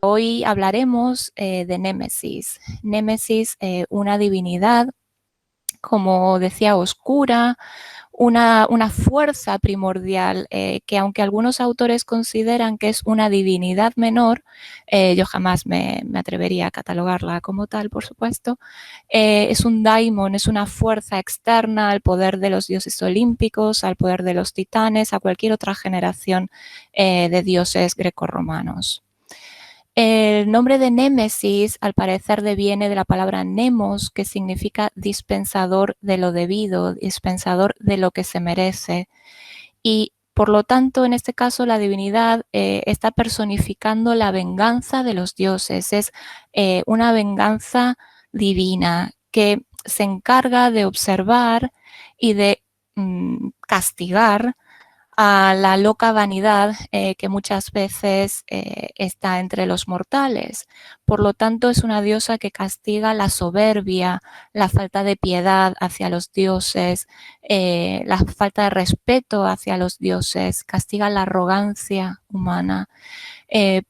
Hoy hablaremos de Némesis. Némesis, una divinidad, como decía, oscura, una fuerza primordial que aunque algunos autores consideran que es una divinidad menor, yo jamás me atrevería a catalogarla como tal, por supuesto, es un daimon, es una fuerza externa al poder de los dioses olímpicos, al poder de los titanes, a cualquier otra generación de dioses grecorromanos. El nombre de Némesis, al parecer, deviene de la palabra nemos, que significa dispensador de lo debido, dispensador de lo que se merece. Y, por lo tanto, en este caso, la divinidad está personificando la venganza de los dioses. Es una venganza divina que se encarga de observar y de castigar a la loca vanidad que muchas veces está entre los mortales. Por lo tanto, es una diosa que castiga la soberbia, la falta de piedad hacia los dioses, la falta de respeto hacia los dioses, castiga la arrogancia humana.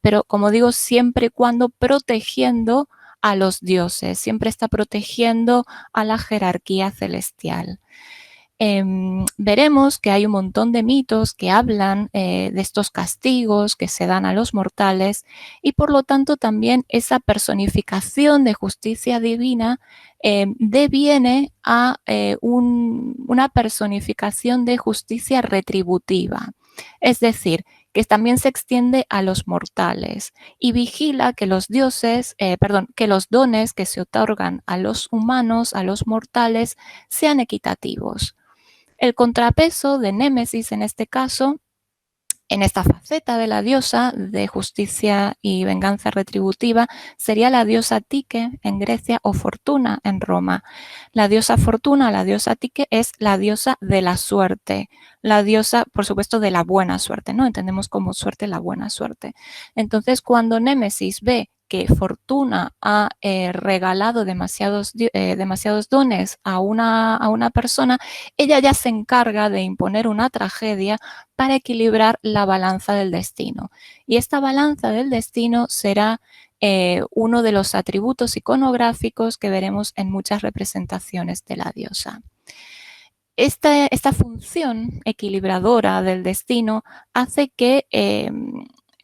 Pero, como digo, siempre y cuando protegiendo a los dioses, siempre está protegiendo a la jerarquía celestial. Veremos que hay un montón de mitos que hablan de estos castigos que se dan a los mortales y por lo tanto también esa personificación de justicia divina deviene a una personificación de justicia retributiva. Es decir, que también se extiende a los mortales y vigila que los dioses, que los dones que se otorgan a los humanos, a los mortales, sean equitativos. El contrapeso de Némesis, en este caso, en esta faceta de la diosa de justicia y venganza retributiva, sería la diosa Tique en Grecia o Fortuna en Roma. La diosa Fortuna, la diosa Tique, es la diosa de la suerte, la diosa, por supuesto, de la buena suerte, ¿no? Entendemos como suerte la buena suerte. Entonces, cuando Némesis ve que Fortuna ha regalado demasiados dones a una persona, ella ya se encarga de imponer una tragedia para equilibrar la balanza del destino. Y esta balanza del destino será uno de los atributos iconográficos que veremos en muchas representaciones de la diosa. Esta función equilibradora del destino hace que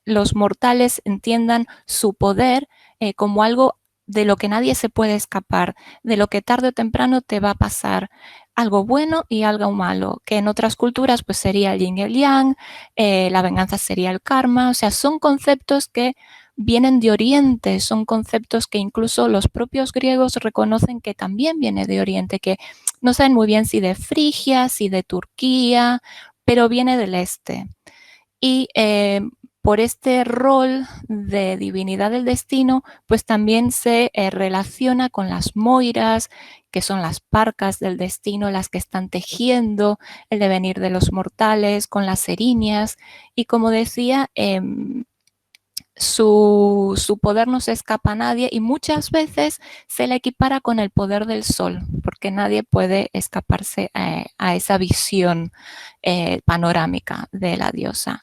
los mortales entiendan su poder como algo de lo que nadie se puede escapar, de lo que tarde o temprano te va a pasar, algo bueno y algo malo, que en otras culturas pues sería el yin y el yang, la venganza sería el karma, o sea, son conceptos que vienen de Oriente, son conceptos que incluso los propios griegos reconocen que también viene de Oriente, que no saben muy bien si de Frigia, si de Turquía, pero viene del este. Y por este rol de divinidad del destino, pues también se relaciona con las moiras, que son las parcas del destino, las que están tejiendo el devenir de los mortales, con las erinias. Y como decía, su poder no se escapa a nadie y muchas veces se le equipara con el poder del sol, porque nadie puede escaparse a esa visión panorámica de la diosa.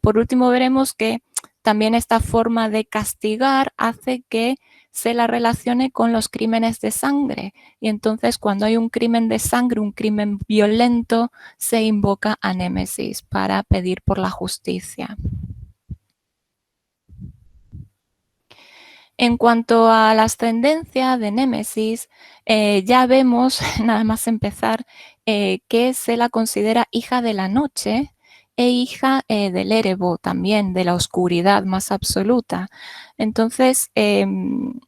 Por último, veremos que también esta forma de castigar hace que se la relacione con los crímenes de sangre. Y entonces, cuando hay un crimen de sangre, un crimen violento, se invoca a Némesis para pedir por la justicia. En cuanto a la ascendencia de Némesis, ya vemos, nada más empezar, que se la considera hija de la noche e hija del Erebo también, de la oscuridad más absoluta. Entonces, en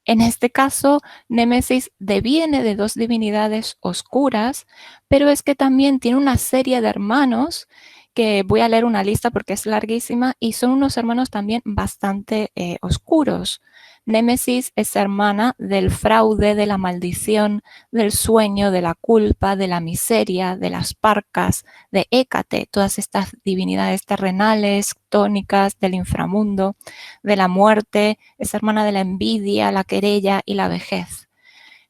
este caso, Némesis deviene de dos divinidades oscuras, pero es que también tiene una serie de hermanos que voy a leer una lista porque es larguísima y son unos hermanos también bastante oscuros. Némesis es hermana del fraude, de la maldición, del sueño, de la culpa, de la miseria, de las parcas, de Hécate, todas estas divinidades terrenales, tónicas, del inframundo, de la muerte, es hermana de la envidia, la querella y la vejez.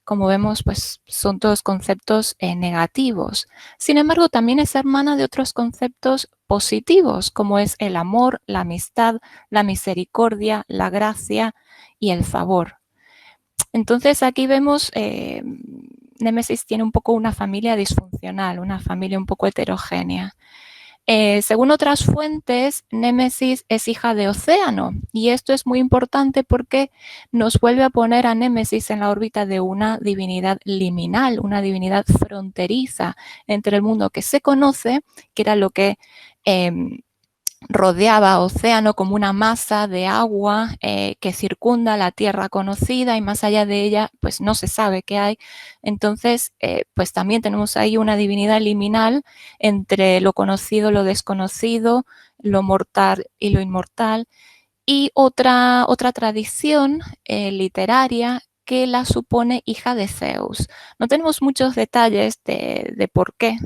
como vemos, pues son todos conceptos negativos. Sin embargo, también es hermana de otros conceptos positivos, como es el amor, la amistad, la misericordia, la gracia y el favor. Entonces aquí vemos, Némesis tiene un poco una familia disfuncional, una familia un poco heterogénea. Según otras fuentes, Némesis es hija de Océano, y esto es muy importante porque nos vuelve a poner a Némesis en la órbita de una divinidad liminal, una divinidad fronteriza entre el mundo que se conoce, que era lo que rodeaba a Océano como una masa de agua que circunda la tierra conocida, y más allá de ella pues no se sabe qué hay. Entonces pues también tenemos ahí una divinidad liminal entre lo conocido, lo desconocido, lo mortal y lo inmortal. Y otra tradición literaria que la supone hija de Zeus. No tenemos muchos detalles de por qué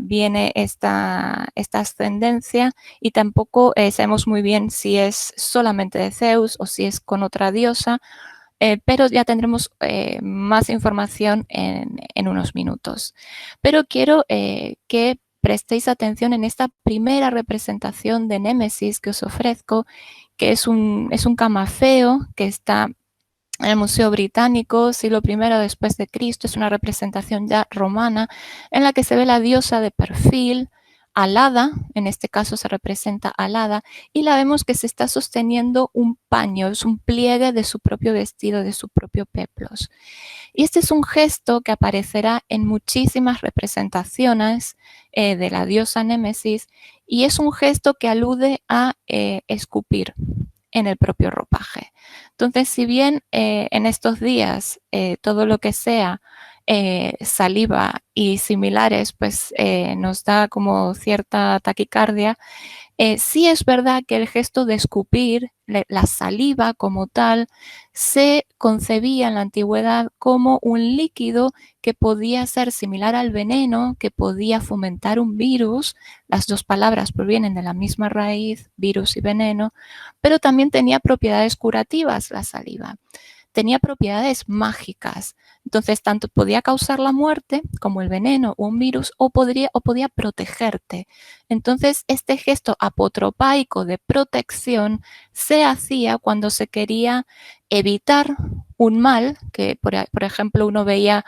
viene esta ascendencia, y tampoco sabemos muy bien si es solamente de Zeus o si es con otra diosa, pero ya tendremos más información en unos minutos. Pero quiero que prestéis atención en esta primera representación de Némesis que os ofrezco, que es un camafeo que está en el Museo Británico, siglo I después de Cristo. Es una representación ya romana en la que se ve la diosa de perfil, alada, en este caso se representa alada, y la vemos que se está sosteniendo un paño, es un pliegue de su propio vestido, de su propio peplos. Y este es un gesto que aparecerá en muchísimas representaciones de la diosa Némesis, y es un gesto que alude a escupir en el propio ropaje. Entonces, si bien en estos días todo lo que sea saliva y similares, pues nos da como cierta taquicardia, sí es verdad que el gesto de escupir, la saliva como tal, se concebía en la antigüedad como un líquido que podía ser similar al veneno, que podía fomentar un virus. Las dos palabras provienen de la misma raíz, virus y veneno, pero también tenía propiedades curativas la saliva. Tenía propiedades mágicas. Entonces, tanto podía causar la muerte como el veneno o un virus, o podía protegerte. Entonces, este gesto apotropaico de protección se hacía cuando se quería evitar un mal, que por ejemplo uno veía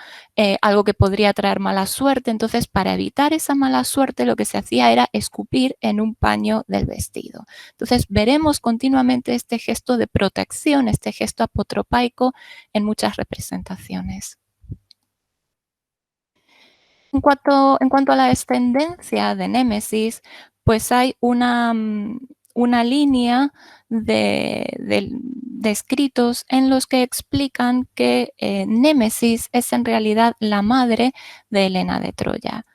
algo que podría traer mala suerte. Entonces, para evitar esa mala suerte, lo que se hacía era escupir en un paño del vestido. Entonces, veremos continuamente este gesto de protección, este gesto apotropaico en muchas representaciones. En cuanto a la descendencia de Némesis, pues hay una línea de escritos en los que explican que Némesis es en realidad la madre de Helena de Troya.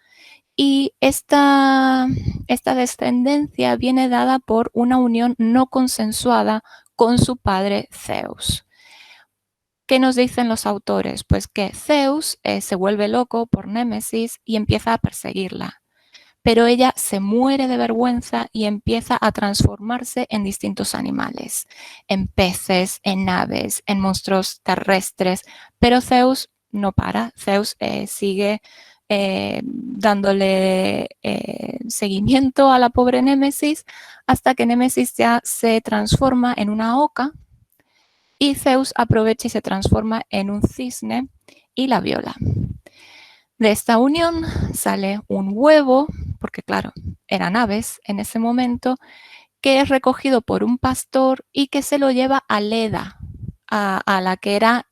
Y esta descendencia viene dada por una unión no consensuada con su padre Zeus. ¿Qué nos dicen los autores? Pues que Zeus se vuelve loco por Némesis y empieza a perseguirla, pero ella se muere de vergüenza y empieza a transformarse en distintos animales, en peces, en aves, en monstruos terrestres, pero Zeus no para. Zeus sigue dándole seguimiento a la pobre Némesis, hasta que Némesis ya se transforma en una oca, y Zeus aprovecha y se transforma en un cisne y la viola. De esta unión sale un huevo, porque claro, eran aves en ese momento, que es recogido por un pastor y que se lo lleva a Leda, a la que era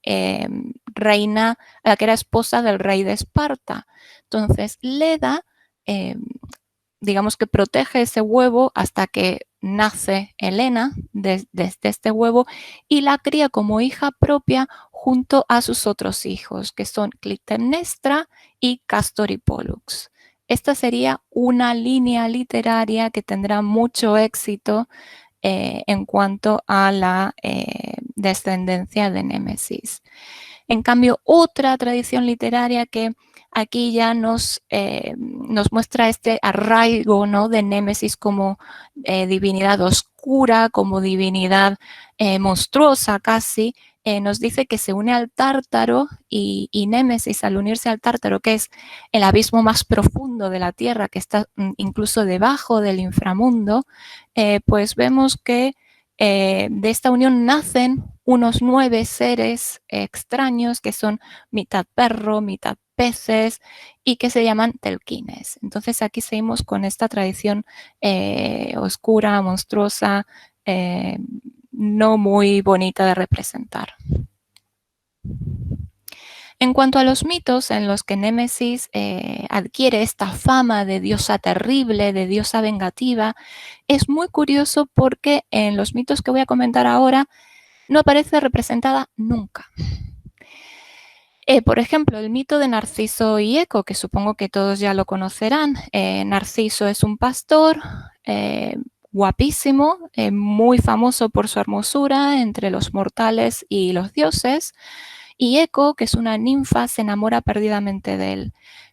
reina, a la que era esposa del rey de Esparta. Entonces, Leda, digamos que protege ese huevo hasta que nace Helena desde este huevo, y la cría como hija propia junto a sus otros hijos, que son Clitemnestra y Castor y Pollux. Esta sería una línea literaria que tendrá mucho éxito en cuanto a la descendencia de Némesis. En cambio, otra tradición literaria que aquí ya nos muestra este arraigo, ¿no?, de Némesis como divinidad oscura, como divinidad monstruosa casi, nos dice que se une al Tártaro y Némesis, al unirse al Tártaro, que es el abismo más profundo de la Tierra, que está incluso debajo del inframundo, pues vemos que de esta unión nacen unos 9 seres extraños que son mitad perro, mitad peces y que se llaman telquines. Entonces aquí seguimos con esta tradición oscura, monstruosa, no muy bonita de representar. En cuanto a los mitos en los que Némesis adquiere esta fama de diosa terrible, de diosa vengativa, es muy curioso porque en los mitos que voy a comentar ahora no aparece representada nunca. Por ejemplo, el mito de Narciso y Eco, que supongo que todos ya lo conocerán. Narciso es un pastor guapísimo, muy famoso por su hermosura entre los mortales y los dioses. Y Eco, que es una ninfa, se enamora perdidamente de él.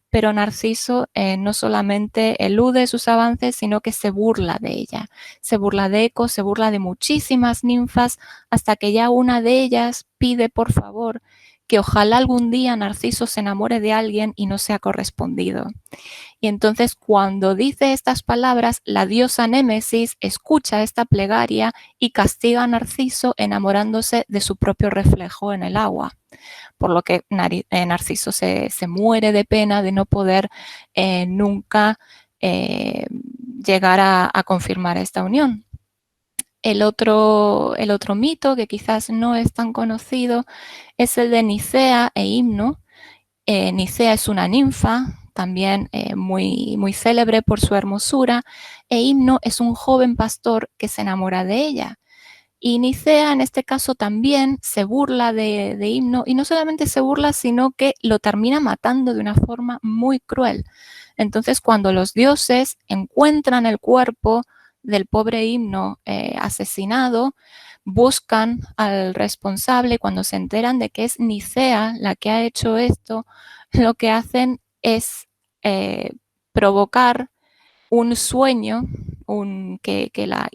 Pero Narciso no solamente elude sus avances, sino que se burla de ella. Se burla de Eco, se burla de muchísimas ninfas, hasta que ya una de ellas pide por favor que ojalá algún día Narciso se enamore de alguien y no sea correspondido. Y entonces cuando dice estas palabras, la diosa Némesis escucha esta plegaria y castiga a Narciso enamorándose de su propio reflejo en el agua. Por lo que Narciso se muere de pena de no poder nunca llegar a confirmar esta unión. El otro mito, que quizás no es tan conocido, es el de Nicea e Himno. Nicea es una ninfa, también muy, muy célebre por su hermosura, e Himno es un joven pastor que se enamora de ella. Y Nicea en este caso también se burla de Himno, y no solamente se burla, sino que lo termina matando de una forma muy cruel. Entonces, cuando los dioses encuentran el cuerpo del pobre Himno asesinado, buscan al responsable. Cuando se enteran de que es Nicea la que ha hecho esto, lo que hacen es provocar un sueño, que la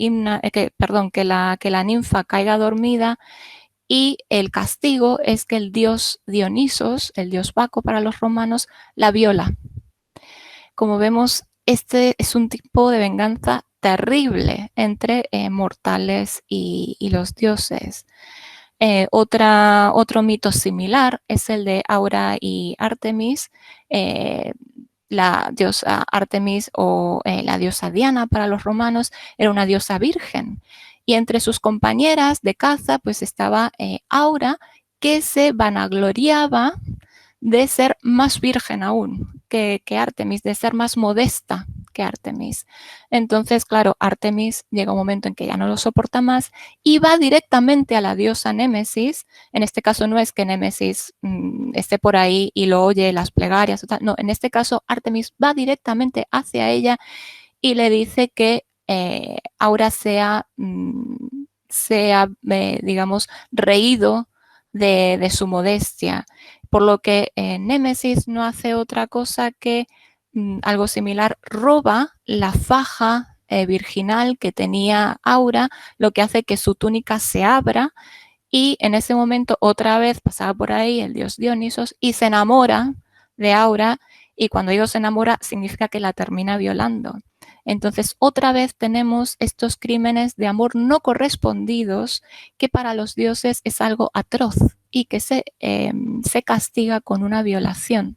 ninfa caiga dormida, y el castigo es que el dios Dionisos, el dios Baco para los romanos, la viola. Como vemos, este es un tipo de venganza terrible entre mortales y los dioses. Otro mito similar es el de Aura y Artemis. La diosa Artemis o la diosa Diana para los romanos era una diosa virgen, y entre sus compañeras de caza pues estaba Aura, que se vanagloriaba de ser más virgen aún que Artemis, de ser más modesta que Artemis. Entonces, claro, Artemis llega un momento en que ya no lo soporta más y va directamente a la diosa Némesis. En este caso no es que Némesis esté por ahí y lo oye las plegarias o tal, no, en este caso Artemis va directamente hacia ella y le dice que Aura digamos, reído de su modestia, por lo que Némesis no hace otra cosa que algo similar, roba la faja virginal que tenía Aura, lo que hace que su túnica se abra, y en ese momento otra vez pasaba por ahí el dios Dionisos y se enamora de Aura, y cuando digo se enamora significa que la termina violando. Entonces otra vez tenemos estos crímenes de amor no correspondidos que para los dioses es algo atroz y que se castiga con una violación.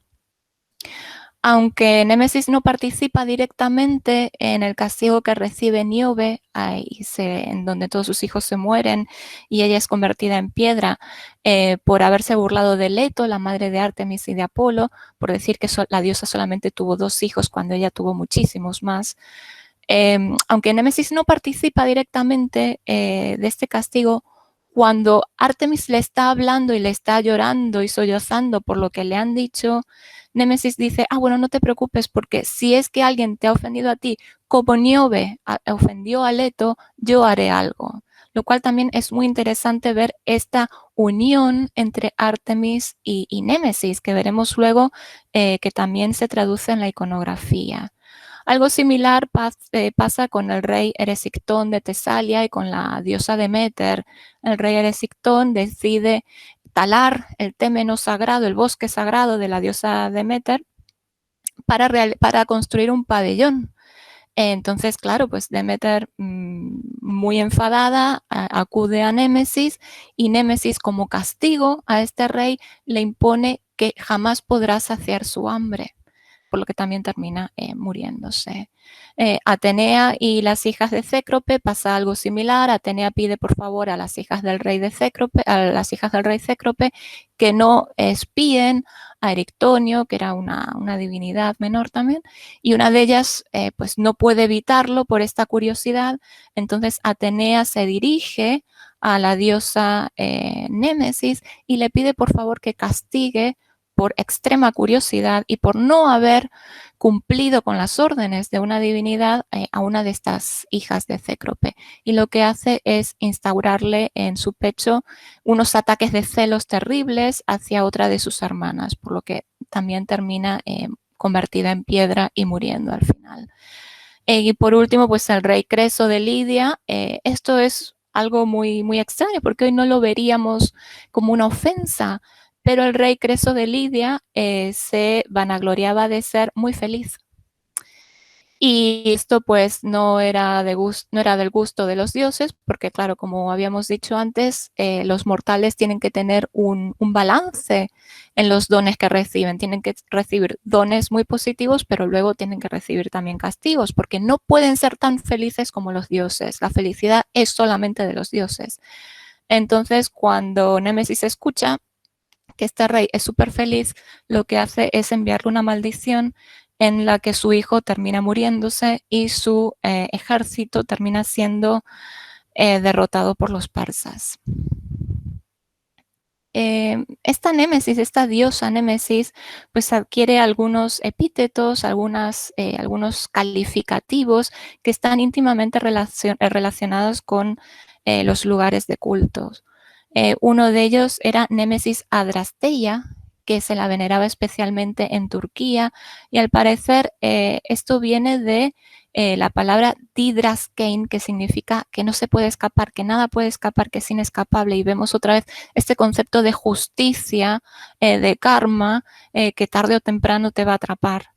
Aunque Némesis no participa directamente en el castigo que recibe Níobe, en donde todos sus hijos se mueren y ella es convertida en piedra por haberse burlado de Leto, la madre de Artemis y de Apolo, por decir que la diosa solamente tuvo 2 hijos cuando ella tuvo muchísimos más. Aunque Némesis no participa directamente de este castigo, cuando Artemis le está hablando y le está llorando y sollozando por lo que le han dicho, Némesis dice, bueno, no te preocupes, porque si es que alguien te ha ofendido a ti, como Níobe ofendió a Leto, yo haré algo. Lo cual también es muy interesante ver esta unión entre Artemis y Némesis, que veremos luego que también se traduce en la iconografía. Algo similar pasa con el rey Eresictón de Tesalia y con la diosa Deméter. El rey Eresictón decide talar el témeno sagrado, el bosque sagrado de la diosa Deméter, para construir un pabellón. Entonces, claro, pues Deméter, muy enfadada, acude a Némesis, y Némesis, como castigo a este rey, le impone que jamás podrá saciar su hambre, por lo que también termina muriéndose. Atenea y las hijas de Cécrope pasa algo similar. Atenea pide por favor a las hijas del rey Cécrope, que no espíen a Erictonio, que era una divinidad menor también, y una de ellas pues no puede evitarlo por esta curiosidad. Entonces Atenea se dirige a la diosa Némesis y le pide por favor que castigue por extrema curiosidad y por no haber cumplido con las órdenes de una divinidad a una de estas hijas de Cécrope. Y lo que hace es instaurarle en su pecho unos ataques de celos terribles hacia otra de sus hermanas, por lo que también termina convertida en piedra y muriendo al final. Y por último, pues el rey Creso de Lidia. Esto es algo muy, muy extraño, porque hoy no lo veríamos como una ofensa, pero el rey Creso de Lidia se vanagloriaba de ser muy feliz. Y esto pues no era del gusto de los dioses, porque claro, como habíamos dicho antes, los mortales tienen que tener un balance en los dones que reciben. Tienen que recibir dones muy positivos, pero luego tienen que recibir también castigos, porque no pueden ser tan felices como los dioses. La felicidad es solamente de los dioses. Entonces, cuando Némesis escucha que este rey es súper feliz, lo que hace es enviarle una maldición en la que su hijo termina muriéndose y su ejército termina siendo derrotado por los persas. Esta Némesis, esta diosa Némesis, pues adquiere algunos epítetos, algunos calificativos que están íntimamente relacionados con los lugares de cultos. Uno de ellos era Némesis Adrasteia, que se la veneraba especialmente en Turquía, y al parecer esto viene de la palabra didraskein, que significa que no se puede escapar, que nada puede escapar, que es inescapable, y vemos otra vez este concepto de justicia, de karma, que tarde o temprano te va a atrapar.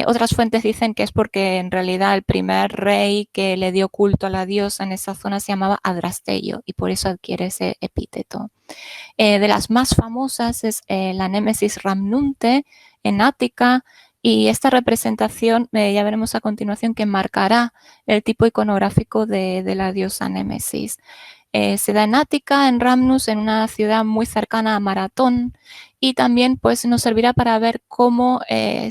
Otras fuentes dicen que es porque en realidad el primer rey que le dio culto a la diosa en esa zona se llamaba Adrasteio y por eso adquiere ese epíteto. De las más famosas es la Némesis Ramnunte en Ática, y esta representación, ya veremos a continuación, que marcará el tipo iconográfico de la diosa Némesis. Se da en Ática, en Ramnus, en una ciudad muy cercana a Maratón, y también pues, nos servirá para ver cómo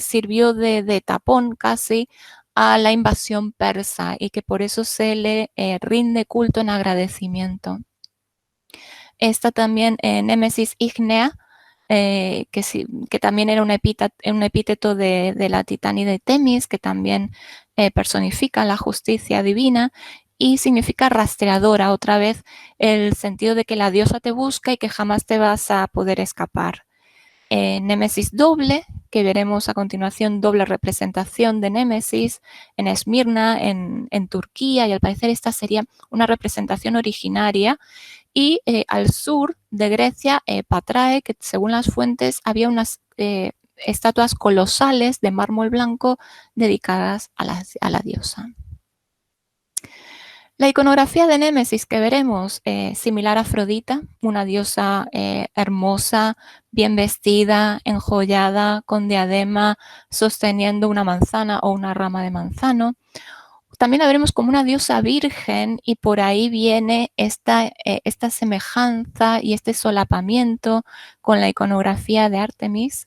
sirvió de tapón casi a la invasión persa y que por eso se le rinde culto en agradecimiento. Está también Némesis Ignea, que también era un epíteto de la titánide Temis, que también personifica la justicia divina y significa rastreadora, otra vez el sentido de que la diosa te busca y que jamás te vas a poder escapar. Némesis doble, que veremos a continuación, doble representación de Némesis en Esmirna, en Turquía, y al parecer esta sería una representación originaria. Y al sur de Grecia, Patrae, que según las fuentes había unas estatuas colosales de mármol blanco dedicadas a la diosa. La iconografía de Némesis que veremos, similar a Afrodita, una diosa hermosa, bien vestida, enjollada, con diadema, sosteniendo una manzana o una rama de manzano. También la veremos como una diosa virgen y por ahí viene esta semejanza y este solapamiento con la iconografía de Artemis.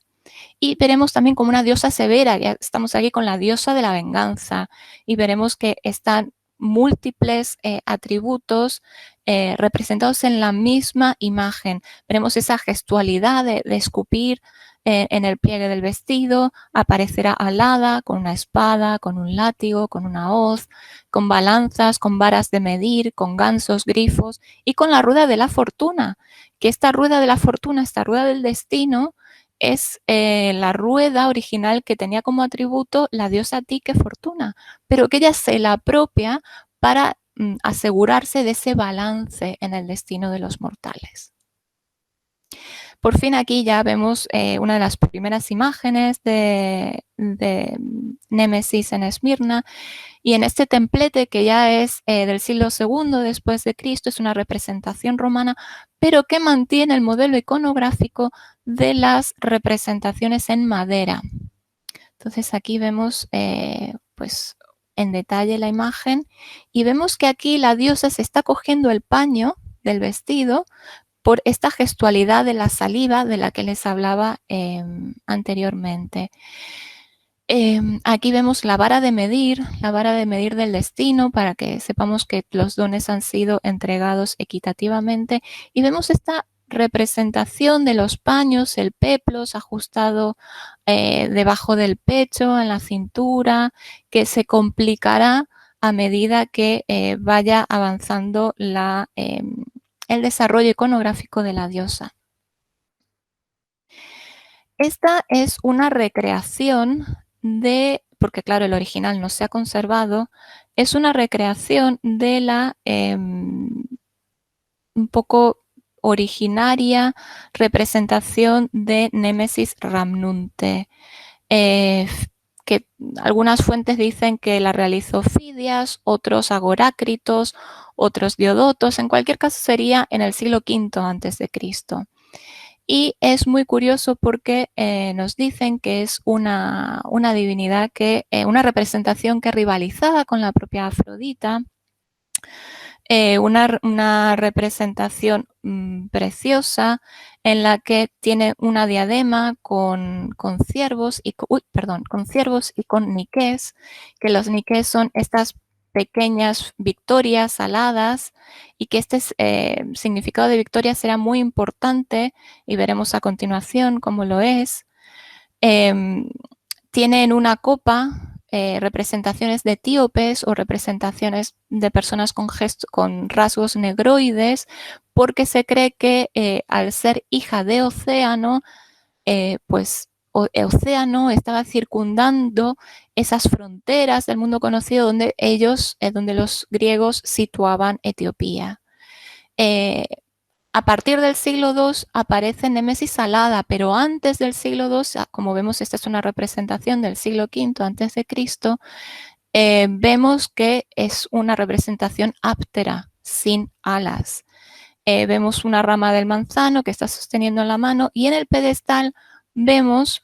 Y veremos también como una diosa severa, ya estamos aquí con la diosa de la venganza, y veremos que están múltiples atributos representados en la misma imagen. Veremos esa gestualidad de escupir en el pliegue del vestido, aparecerá alada con una espada, con un látigo, con una hoz, con balanzas, con varas de medir, con gansos, grifos y con la rueda de la fortuna, que esta rueda de la fortuna, esta rueda del destino, es la rueda original que tenía como atributo la diosa Tique Fortuna, pero que ella se la apropia para asegurarse de ese balance en el destino de los mortales. Por fin aquí ya vemos una de las primeras imágenes de Némesis en Esmirna, y en este templete que ya es del siglo II después de Cristo, es una representación romana, pero que mantiene el modelo iconográfico de las representaciones en madera. Entonces aquí vemos pues en detalle la imagen y vemos que aquí la diosa se está cogiendo el paño del vestido por esta gestualidad de la saliva de la que les hablaba anteriormente. Aquí vemos la vara de medir del destino para que sepamos que los dones han sido entregados equitativamente, y vemos esta representación de los paños, el peplos ajustado debajo del pecho, en la cintura, que se complicará a medida que vaya avanzando el desarrollo iconográfico de la diosa. Esta es una recreación porque claro, el original no se ha conservado, es una recreación de la un poco originaria representación de Némesis Ramnunte, que algunas fuentes dicen que la realizó Fidias, otros Agorácritos, otros Diodotos. En cualquier caso sería en el siglo V a.C. Y es muy curioso porque nos dicen que es una divinidad una representación que rivalizaba con la propia Afrodita, una representación preciosa en la que tiene una diadema con ciervos y con niqués, que los niqués son estas pequeñas victorias aladas, y que este significado de victoria será muy importante y veremos a continuación cómo lo es. Tiene en una copa representaciones de etíopes o representaciones de personas con rasgos negroides, porque se cree que al ser hija de Océano, pues Océano estaba circundando esas fronteras del mundo conocido donde donde los griegos situaban Etiopía. A partir del siglo II aparece Némesis alada, pero antes del siglo II, como vemos, esta es una representación del siglo V antes de Cristo, vemos que es una representación áptera, sin alas. Vemos una rama del manzano que está sosteniendo en la mano, y en el pedestal vemos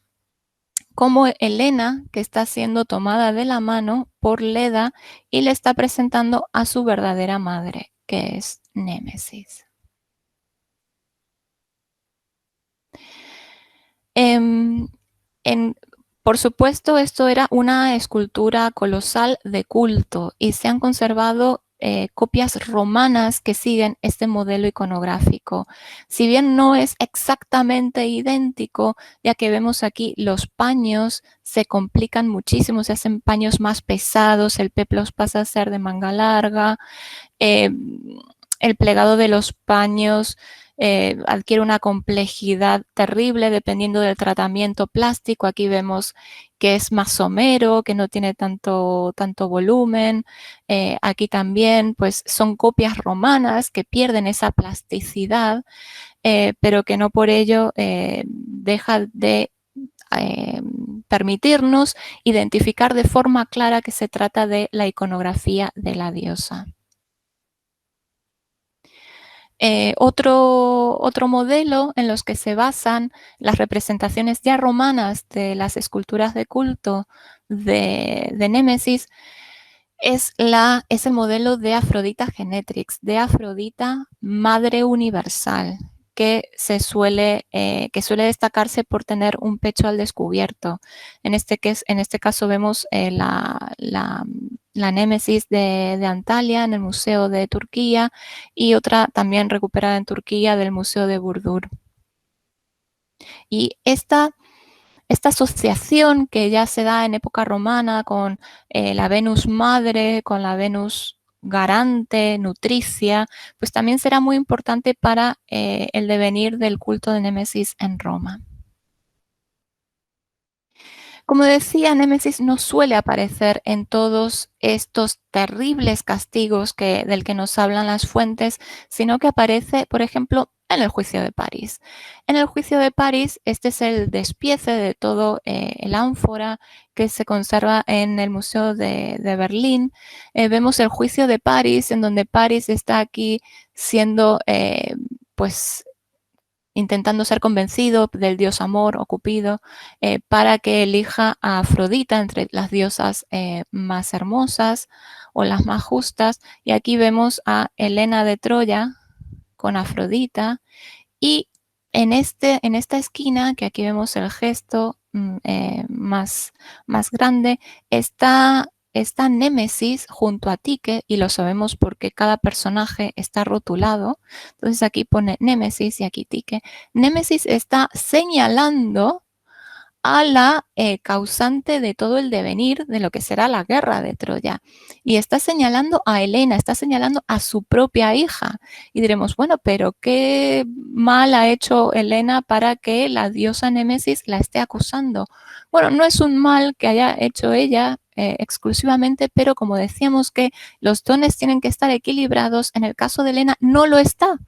cómo Helena, que está siendo tomada de la mano por Leda, y le está presentando a su verdadera madre, que es Némesis. Por supuesto, esto era una escultura colosal de culto, y se han conservado copias romanas que siguen este modelo iconográfico. Si bien no es exactamente idéntico, ya que vemos aquí los paños se complican muchísimo, se hacen paños más pesados, el peplos pasa a ser de manga larga, el plegado de los paños adquiere una complejidad terrible dependiendo del tratamiento plástico. Aquí vemos que es más somero, que no tiene tanto volumen. Aquí también pues, son copias romanas que pierden esa plasticidad, pero que no por ello deja de permitirnos identificar de forma clara que se trata de la iconografía de la diosa. Otro modelo en los que se basan las representaciones ya romanas de las esculturas de culto de Némesis es el modelo de Afrodita Genetrix, de Afrodita Madre Universal, que suele destacarse por tener un pecho al descubierto. En este caso vemos la Némesis de Antalya en el Museo de Turquía, y otra también recuperada en Turquía del Museo de Burdur. Y esta asociación que ya se da en época romana con la Venus madre, con la Venus garante, nutricia, pues también será muy importante para el devenir del culto de Némesis en Roma. Como decía, Némesis no suele aparecer en todos estos terribles castigos del que nos hablan las fuentes, sino que aparece, por ejemplo, en el juicio de París. En el juicio de París, este es el despiece de todo el ánfora que se conserva en el Museo de Berlín. Vemos el juicio de París, en donde París está aquí siendo, pues, intentando ser convencido del dios amor o Cupido para que elija a Afrodita entre las diosas más hermosas o las más justas. Y aquí vemos a Helena de Troya con Afrodita y en esta esquina, que aquí vemos el gesto más grande, está Némesis junto a Tique, y lo sabemos porque cada personaje está rotulado. Entonces aquí pone Némesis y aquí Tique. Némesis está señalando a la causante de todo el devenir de lo que será la guerra de Troya. Y está señalando a Helena, está señalando a su propia hija. Y diremos, bueno, pero ¿qué mal ha hecho Helena para que la diosa Némesis la esté acusando? Bueno, no es un mal que haya hecho ella exclusivamente, pero como decíamos que los dones tienen que estar equilibrados, en el caso de Helena no lo está,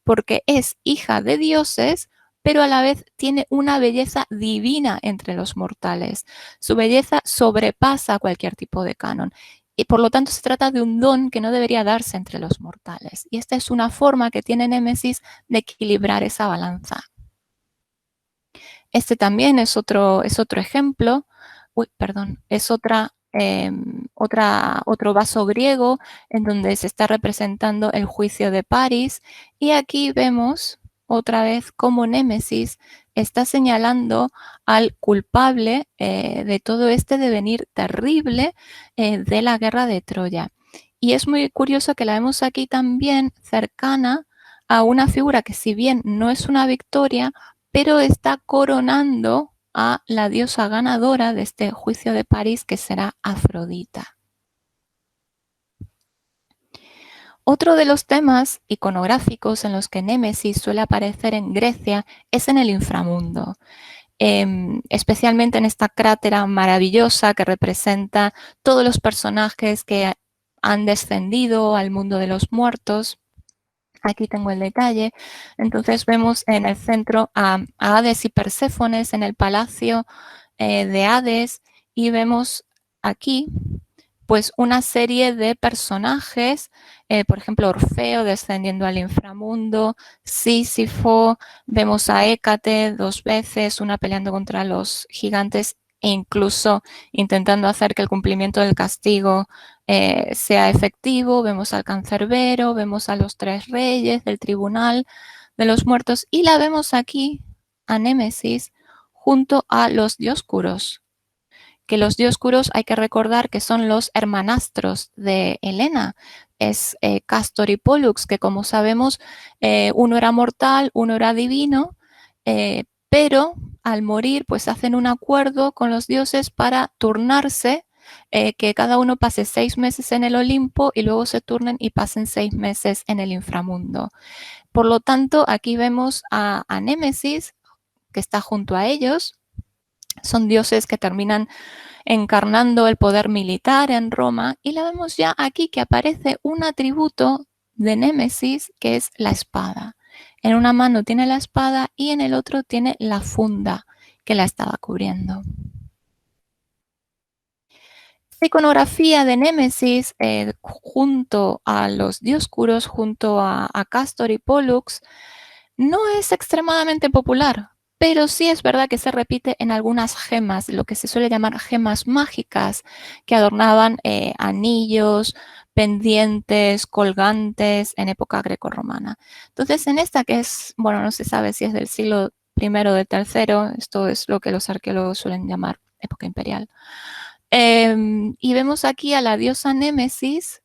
porque es hija de dioses, pero a la vez tiene una belleza divina entre los mortales. Su belleza sobrepasa cualquier tipo de canon. Y por lo tanto se trata de un don que no debería darse entre los mortales. Y esta es una forma que tiene Némesis de equilibrar esa balanza. Este también es otro ejemplo. Uy, perdón, es otro vaso griego en donde se está representando el juicio de París. Y aquí vemos otra vez cómo Némesis está señalando al culpable de todo este devenir terrible de la guerra de Troya. Y es muy curioso que la vemos aquí también cercana a una figura que, si bien no es una victoria, pero está coronando a la diosa ganadora de este juicio de París, que será Afrodita. Otro de los temas iconográficos en los que Némesis suele aparecer en Grecia es en el inframundo, especialmente en esta crátera maravillosa que representa todos los personajes que han descendido al mundo de los muertos. Aquí tengo el detalle. Entonces vemos en el centro a Hades y Perséfones en el palacio de Hades, y vemos aquí pues una serie de personajes, por ejemplo, Orfeo descendiendo al inframundo, Sísifo, vemos a Hécate 2 veces, una peleando contra los gigantes e incluso intentando hacer que el cumplimiento del castigo sea efectivo. Vemos al cancerbero, vemos a los 3 reyes del tribunal de los muertos, y la vemos aquí a Némesis junto a los dioscuros, que los dioscuros hay que recordar que son los hermanastros de Helena. Es Castor y Pollux, que como sabemos, uno era mortal, uno era divino, pero al morir pues hacen un acuerdo con los dioses para turnarse, que cada uno pase 6 meses en el Olimpo y luego se turnen y pasen 6 meses en el inframundo. Por lo tanto, aquí vemos a Némesis, que está junto a ellos. Son dioses que terminan encarnando el poder militar en Roma, y la vemos ya aquí que aparece un atributo de Némesis, que es la espada. En una mano tiene la espada y en el otro tiene la funda que la estaba cubriendo. La iconografía de Némesis junto a los dioscuros, junto a Castor y Pollux, no es extremadamente popular, pero sí es verdad que se repite en algunas gemas, lo que se suele llamar gemas mágicas, que adornaban anillos, pendientes, colgantes en época grecorromana. Entonces, en esta, que es, bueno, no se sabe si es del siglo I o del III, esto es lo que los arqueólogos suelen llamar época imperial. Y vemos aquí a la diosa Némesis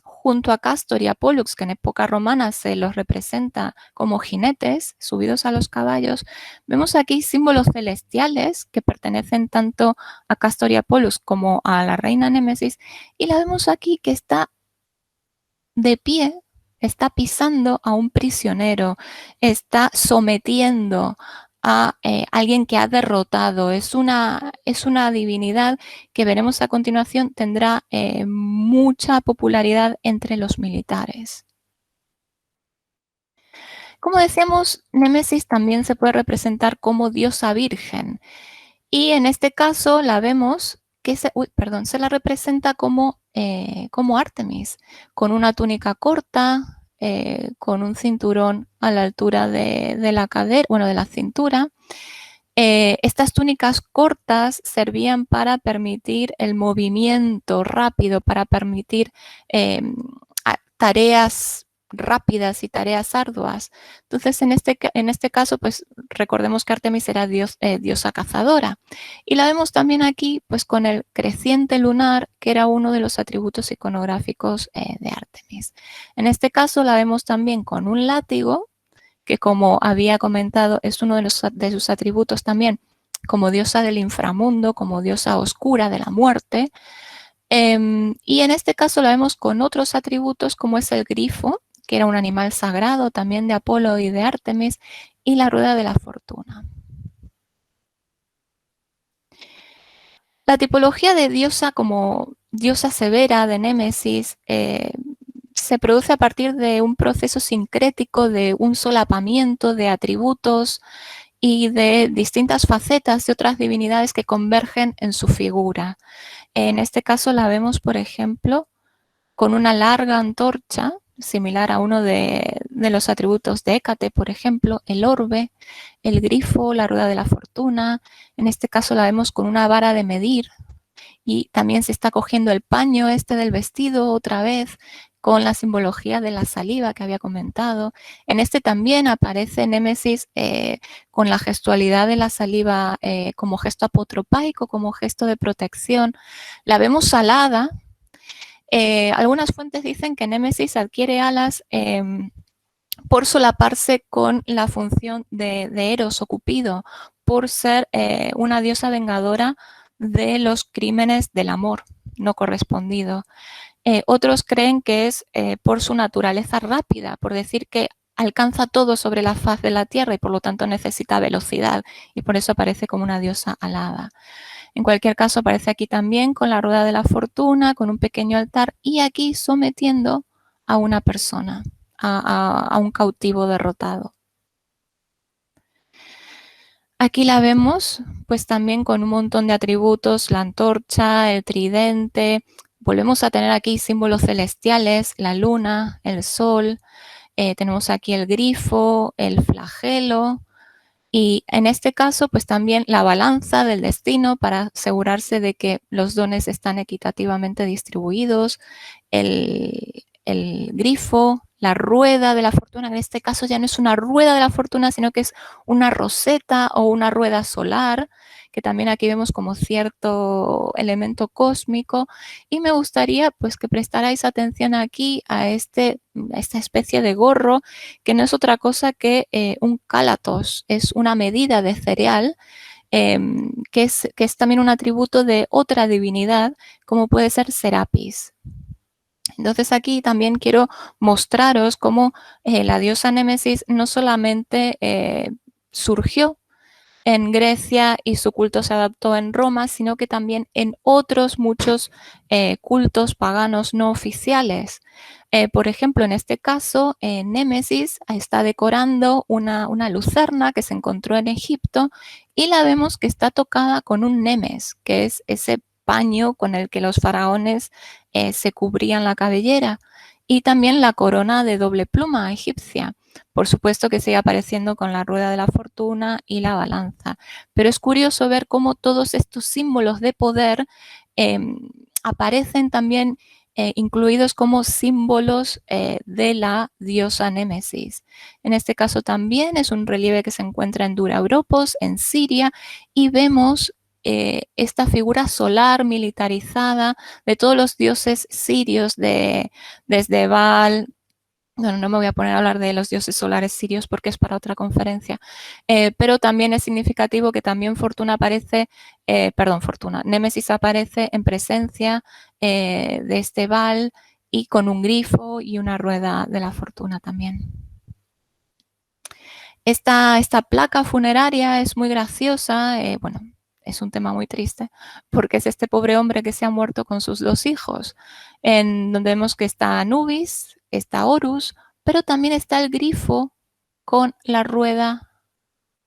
junto a Castor y a Pollux, que en época romana se los representa como jinetes subidos a los caballos. Vemos aquí símbolos celestiales que pertenecen tanto a Castor y a Pollux como a la reina Némesis, y la vemos aquí que está de pie, está pisando a un prisionero, está sometiendo a alguien que ha derrotado. Es una divinidad que veremos a continuación tendrá mucha popularidad entre los militares. Como decíamos, Némesis también se puede representar como diosa virgen y en este caso la vemos que se la representa como Artemis, con una túnica corta, con un cinturón a la altura de la cadera, bueno, de la cintura. Estas túnicas cortas servían para permitir el movimiento rápido, para permitir tareas rápidas y tareas arduas. Entonces, en este caso, pues recordemos que Artemis era diosa cazadora. Y la vemos también aquí, pues con el creciente lunar, que era uno de los atributos iconográficos de Artemis. En este caso, la vemos también con un látigo, que como había comentado, es uno de sus atributos también como diosa del inframundo, como diosa oscura de la muerte. Y en este caso la vemos con otros atributos como es el grifo, que era un animal sagrado también de Apolo y de Artemis, y la rueda de la fortuna. La tipología de diosa como diosa severa de Némesis se produce a partir de un proceso sincrético de un solapamiento de atributos y de distintas facetas de otras divinidades que convergen en su figura. En este caso la vemos, por ejemplo, con una larga antorcha, similar a uno de los atributos de Hécate, por ejemplo, el orbe, el grifo, la rueda de la fortuna. En este caso la vemos con una vara de medir y también se está cogiendo el paño del vestido otra vez con la simbología de la saliva que había comentado. En este también aparece Némesis con la gestualidad de la saliva como gesto apotropaico, como gesto de protección. La vemos alada. Algunas fuentes dicen que Némesis adquiere alas por solaparse con la función de Eros o Cupido, por ser una diosa vengadora de los crímenes del amor no correspondido. Otros creen que es por su naturaleza rápida, por decir que alcanza todo sobre la faz de la tierra y por lo tanto necesita velocidad y por eso aparece como una diosa alada. En cualquier caso aparece aquí también con la rueda de la fortuna, con un pequeño altar y aquí sometiendo a una persona, a un cautivo derrotado. Aquí la vemos pues también con un montón de atributos, la antorcha, el tridente. Volvemos a tener aquí símbolos celestiales, la luna, el sol. Tenemos aquí el grifo, el flagelo. Y en este caso, pues también la balanza del destino para asegurarse de que los dones están equitativamente distribuidos, el grifo, la rueda de la fortuna, en este caso ya no es una rueda de la fortuna, sino que es una roseta o una rueda solar, que también aquí vemos como cierto elemento cósmico. Y me gustaría pues que prestarais atención aquí a esta especie de gorro, que no es otra cosa que un cálatos, es una medida de cereal, que es también un atributo de otra divinidad, como puede ser Serapis. Entonces aquí también quiero mostraros cómo la diosa Némesis no solamente surgió en Grecia y su culto se adaptó en Roma, sino que también en otros muchos cultos paganos no oficiales. Por ejemplo, en este caso, Némesis está decorando una lucerna que se encontró en Egipto y la vemos que está tocada con un nemes, que es ese paño con el que los faraones se cubrían la cabellera, y también la corona de doble pluma egipcia. Por supuesto que sigue apareciendo con la rueda de la fortuna y la balanza, pero es curioso ver cómo todos estos símbolos de poder aparecen también incluidos como símbolos de la diosa Némesis. En este caso también es un relieve que se encuentra en Dura Europos, en Siria, y vemos esta figura solar militarizada de todos los dioses sirios, desde Baal. Bueno, no me voy a poner a hablar de los dioses solares sirios porque es para otra conferencia, pero también es significativo que también Némesis aparece en presencia de este Baal y con un grifo y una rueda de la fortuna también. Esta placa funeraria es muy graciosa, bueno, es un tema muy triste, porque es este pobre hombre que se ha muerto con sus 2 hijos, en donde vemos que está Anubis, está Horus, pero también está el grifo con la rueda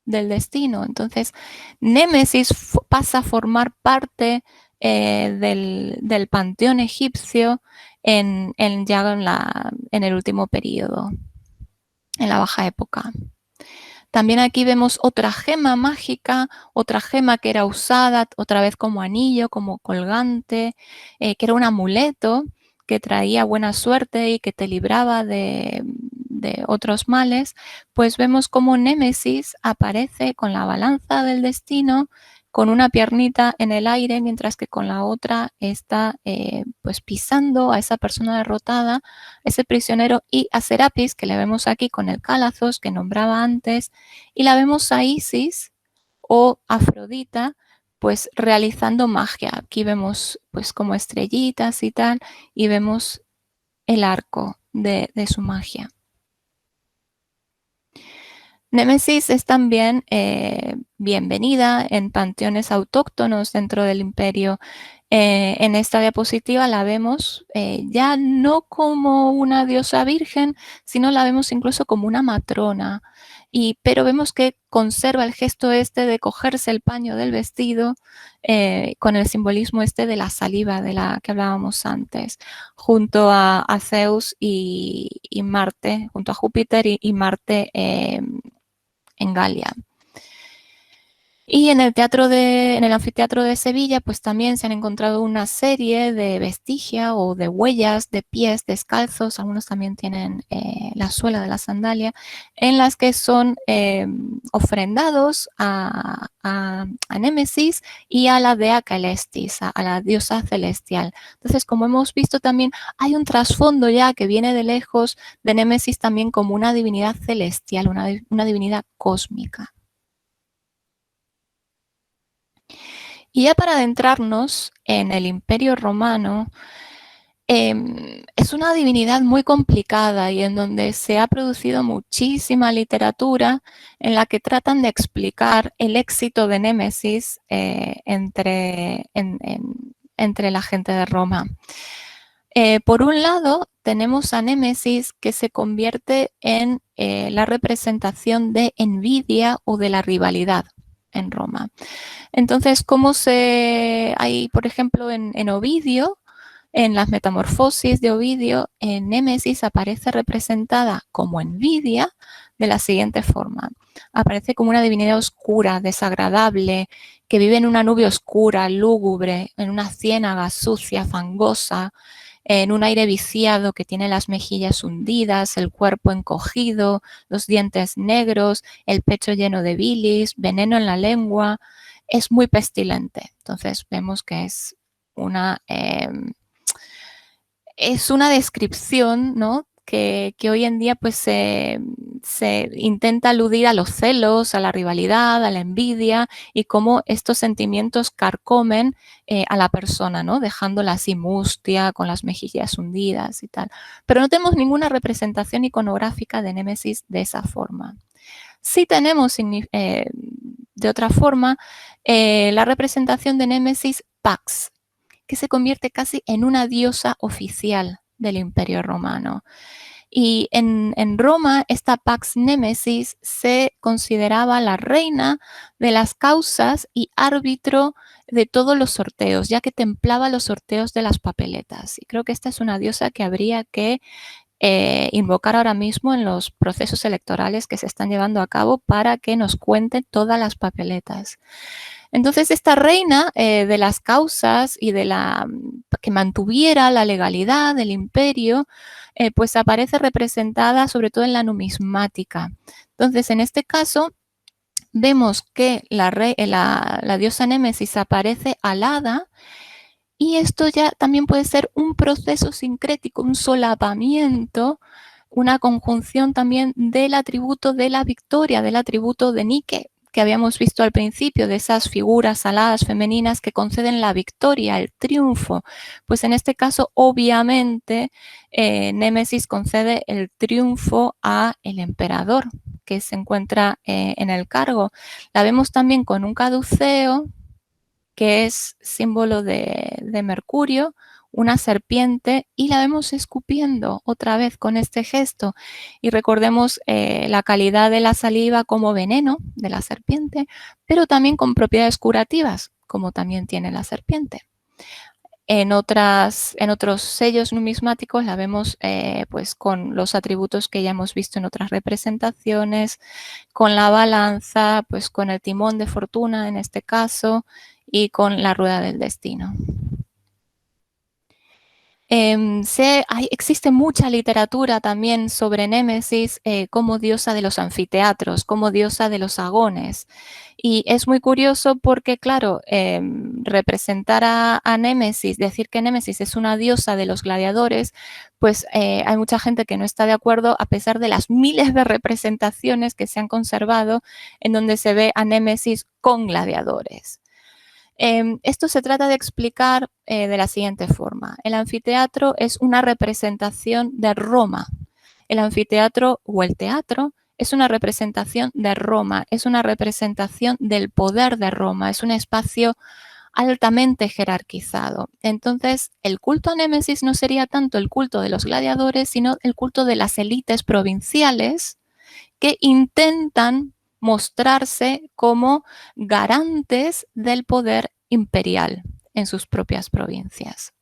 del destino. Entonces, Némesis pasa a formar parte del panteón egipcio ya en el último periodo, en la Baja Época. También aquí vemos otra gema mágica, otra gema que era usada otra vez como anillo, como colgante, que era un amuleto que traía buena suerte y que te libraba de otros males. Pues vemos cómo Némesis aparece con la balanza del destino, con una piernita en el aire, mientras que con la otra está pues pisando a esa persona derrotada, ese prisionero, y a Serapis, que le vemos aquí con el Cálazos que nombraba antes, y la vemos a Isis o Afrodita pues realizando magia. Aquí vemos pues como estrellitas y tal, y vemos el arco de su magia. Némesis es también bienvenida en panteones autóctonos dentro del imperio. En esta diapositiva la vemos ya no como una diosa virgen, sino la vemos incluso como una matrona. Pero vemos que conserva el gesto este de cogerse el paño del vestido con el simbolismo este de la saliva de la que hablábamos antes, junto a Zeus y Marte, junto a Júpiter y Marte en Galia. Y en el anfiteatro de Sevilla, pues también se han encontrado una serie de vestigia o de huellas de pies descalzos, algunos también tienen la suela de la sandalia, en las que son ofrendados a Némesis y a la dea Celestis, a la diosa celestial. Entonces, como hemos visto también, hay un trasfondo ya que viene de lejos de Némesis también como una divinidad celestial, una divinidad cósmica. Y ya para adentrarnos en el Imperio Romano, es una divinidad muy complicada y en donde se ha producido muchísima literatura en la que tratan de explicar el éxito de Némesis entre la gente de Roma. Por un lado, tenemos a Némesis, que se convierte en la representación de envidia o de la rivalidad en Roma. Entonces, hay, por ejemplo, en Ovidio, en las Metamorfosis de Ovidio, en Némesis aparece representada como envidia de la siguiente forma. Aparece como una divinidad oscura, desagradable, que vive en una nube oscura, lúgubre, en una ciénaga sucia, fangosa, en un aire viciado que tiene las mejillas hundidas, el cuerpo encogido, los dientes negros, el pecho lleno de bilis, veneno en la lengua. Es muy pestilente. Entonces vemos que es una descripción, ¿no?, que hoy en día pues se intenta aludir a los celos, a la rivalidad, a la envidia y cómo estos sentimientos carcomen a la persona, ¿no?, dejándola así mustia, con las mejillas hundidas y tal. Pero no tenemos ninguna representación iconográfica de Némesis de esa forma. Sí tenemos de otra forma la representación de Némesis Pax, que se convierte casi en una diosa oficial del Imperio Romano. Y en Roma, esta Pax Némesis se consideraba la reina de las causas y árbitro de todos los sorteos, ya que templaba los sorteos de las papeletas. Y creo que esta es una diosa que habría que invocar ahora mismo en los procesos electorales que se están llevando a cabo para que nos cuente todas las papeletas. Entonces, esta reina de las causas y que mantuviera la legalidad del imperio, pues aparece representada sobre todo en la numismática. Entonces, en este caso, vemos que la diosa Némesis aparece alada, y esto ya también puede ser un proceso sincrético, un solapamiento, una conjunción también del atributo de la victoria, del atributo de Nike, que habíamos visto al principio, de esas figuras aladas femeninas que conceden la victoria, el triunfo. Pues en este caso, obviamente, Némesis concede el triunfo a el emperador que se encuentra en el cargo. La vemos también con un caduceo, que es símbolo de Mercurio, una serpiente, y la vemos escupiendo otra vez con este gesto. Y recordemos la calidad de la saliva como veneno de la serpiente, pero también con propiedades curativas, como también tiene la serpiente. En otros sellos numismáticos la vemos pues con los atributos que ya hemos visto en otras representaciones, con la balanza, pues con el timón de fortuna en este caso, y con la rueda del destino. Existe mucha literatura también sobre Némesis como diosa de los anfiteatros, como diosa de los agones. Y es muy curioso porque, claro, representar a Némesis, decir que Némesis es una diosa de los gladiadores, pues hay mucha gente que no está de acuerdo a pesar de las miles de representaciones que se han conservado en donde se ve a Némesis con gladiadores. Esto se trata de explicar de la siguiente forma. El anfiteatro es una representación de Roma. El anfiteatro o el teatro es una representación de Roma, es una representación del poder de Roma, es un espacio altamente jerarquizado. Entonces, el culto a Némesis no sería tanto el culto de los gladiadores, sino el culto de las élites provinciales que intentan mostrarse como garantes del poder imperial en sus propias provincias.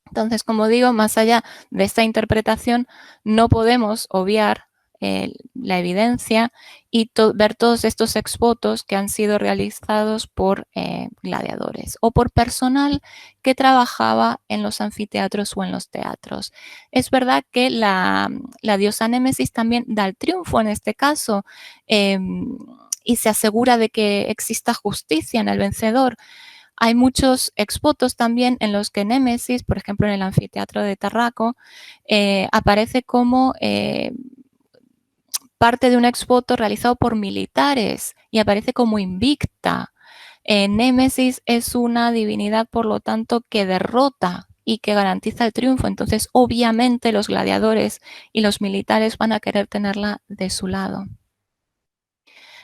Entonces, como digo, más allá de esta interpretación, no podemos obviar la evidencia y ver todos estos exvotos que han sido realizados por gladiadores o por personal que trabajaba en los anfiteatros o en los teatros. Es verdad que la diosa Némesis también da el triunfo en este caso y se asegura de que exista justicia en el vencedor. Hay muchos exvotos también en los que Némesis, por ejemplo en el anfiteatro de Tarraco, aparece como parte de un exvoto realizado por militares y aparece como invicta. Némesis es una divinidad, por lo tanto, que derrota y que garantiza el triunfo. Entonces, obviamente, los gladiadores y los militares van a querer tenerla de su lado.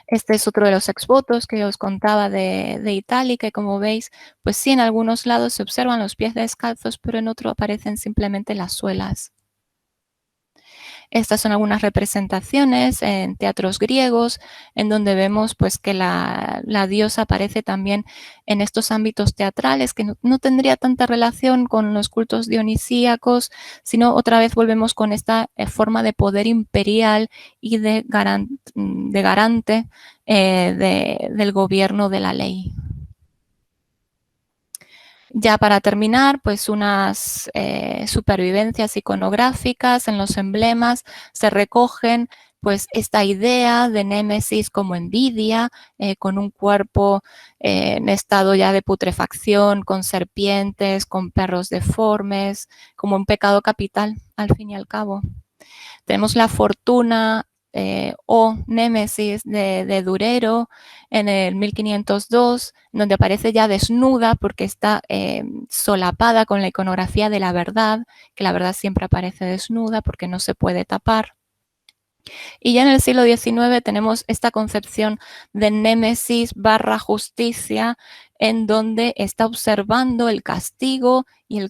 Este es otro de los exvotos que os contaba de Italia, que como veis, pues sí, en algunos lados se observan los pies descalzos, pero en otro aparecen simplemente las suelas. Estas son algunas representaciones en teatros griegos, en donde vemos pues, que la diosa aparece también en estos ámbitos teatrales, que no tendría tanta relación con los cultos dionisíacos, sino otra vez volvemos con esta forma de poder imperial y de garante del gobierno de la ley. Ya para terminar, pues unas supervivencias iconográficas en los emblemas se recogen pues esta idea de Némesis como envidia, con un cuerpo en estado ya de putrefacción, con serpientes, con perros deformes, como un pecado capital, al fin y al cabo. Tenemos la fortuna o Némesis de Durero en el 1502, donde aparece ya desnuda porque está solapada con la iconografía de la verdad, que la verdad siempre aparece desnuda porque no se puede tapar. Y ya en el siglo XIX tenemos esta concepción de Némesis / justicia, en donde está observando el castigo y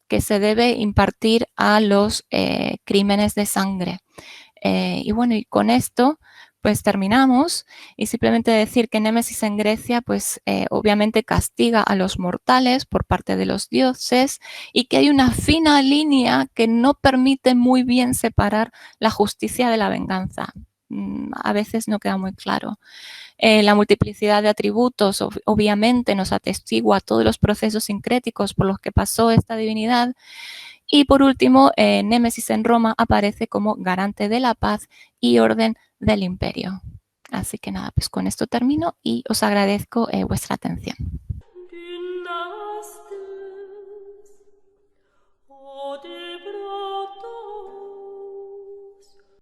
que se debe impartir a los crímenes de sangre. Y bueno, y con esto pues terminamos y simplemente decir que Némesis en Grecia pues obviamente castiga a los mortales por parte de los dioses y que hay una fina línea que no permite muy bien separar la justicia de la venganza. A veces no queda muy claro. La multiplicidad de atributos obviamente nos atestigua todos los procesos sincréticos por los que pasó esta divinidad. Y por último, Némesis en Roma aparece como garante de la paz y orden del imperio. Así que nada, pues con esto termino y os agradezco vuestra atención.